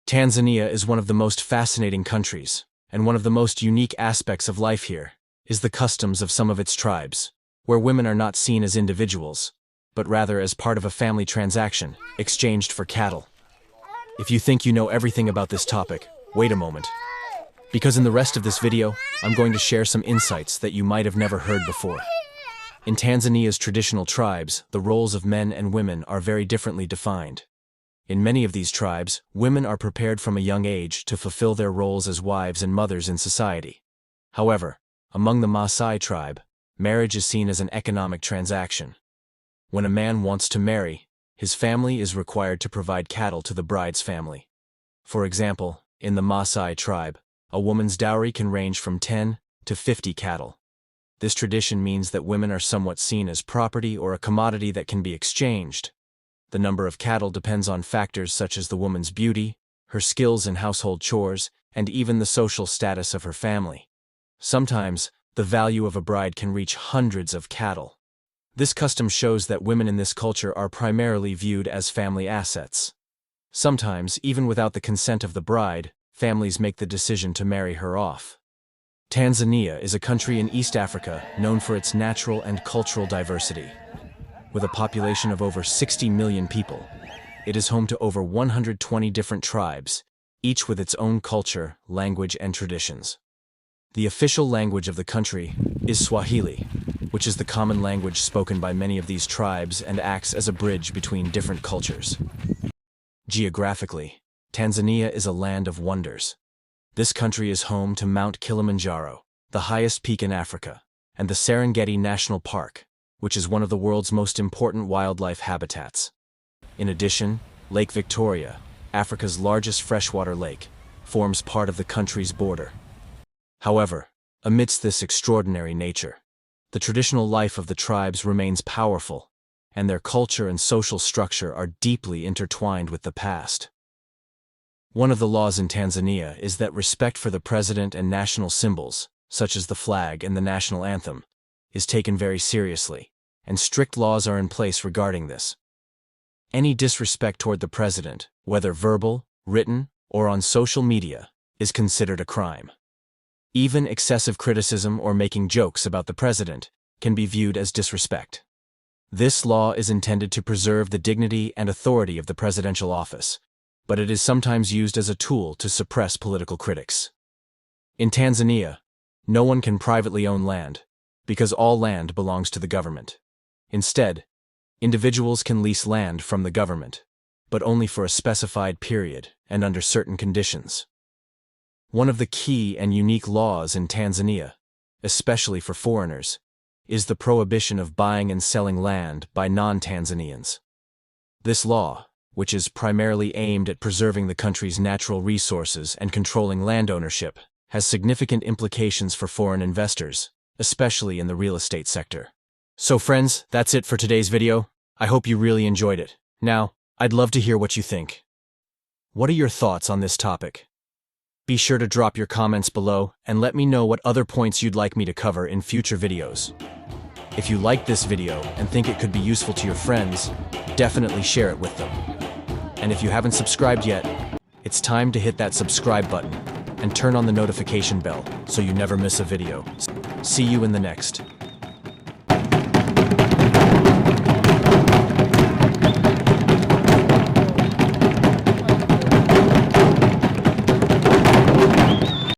Tanzania is one of the most fascinating countries, and one of the most unique aspects of life here is the customs of some of its tribes, where women are not seen as individuals, but rather as part of a family transaction, exchanged for cattle. If you think you know everything about this topic, wait a moment. Because in the rest of this video, I'm going to share some insights that you might have never heard before. In Tanzania's traditional tribes, the roles of men and women are very differently defined. In many of these tribes, women are prepared from a young age to fulfill their roles as wives and mothers in society. However, among the Maasai tribe, marriage is seen as an economic transaction. When a man wants to marry, his family is required to provide cattle to the bride's family. For example, in the Maasai tribe, a woman's dowry can range from 10 to 50 cattle. This tradition means that women are somewhat seen as property or a commodity that can be exchanged. The number of cattle depends on factors such as the woman's beauty, her skills in household chores, and even the social status of her family. Sometimes, the value of a bride can reach hundreds of cattle. This custom shows that women in this culture are primarily viewed as family assets. Sometimes, even without the consent of the bride, families make the decision to marry her off. Tanzania is a country in East Africa known for its natural and cultural diversity. With a population of over 60 million people, it is home to over 120 different tribes, each with its own culture, language, and traditions. The official language of the country is Swahili, which is the common language spoken by many of these tribes and acts as a bridge between different cultures. Geographically, Tanzania is a land of wonders. This country is home to Mount Kilimanjaro, the highest peak in Africa, and the Serengeti National Park, which is one of the world's most important wildlife habitats. In addition, Lake Victoria, Africa's largest freshwater lake, forms part of the country's border. However, amidst this extraordinary nature, the traditional life of the tribes remains powerful, and their culture and social structure are deeply intertwined with the past. One of the laws in Tanzania is that respect for the president and national symbols, such as the flag and the national anthem, is taken very seriously, and strict laws are in place regarding this. Any disrespect toward the president, whether verbal, written, or on social media, is considered a crime. Even excessive criticism or making jokes about the president can be viewed as disrespect. This law is intended to preserve the dignity and authority of the presidential office, but it is sometimes used as a tool to suppress political critics. In Tanzania, no one can privately own land, because all land belongs to the government. Instead, individuals can lease land from the government, but only for a specified period and under certain conditions. One of the key and unique laws in Tanzania, especially for foreigners, is the prohibition of buying and selling land by non-Tanzanians. This law, which is primarily aimed at preserving the country's natural resources and controlling land ownership, has significant implications for foreign investors, especially in the real estate sector. So friends, that's it for today's video. I hope you really enjoyed it. Now, I'd love to hear what you think. What are your thoughts on this topic? Be sure to drop your comments below and let me know what other points you'd like me to cover in future videos. If you liked this video and think it could be useful to your friends, definitely share it with them. And if you haven't subscribed yet, it's time to hit that subscribe button and turn on the notification bell so you never miss a video. See you in the next.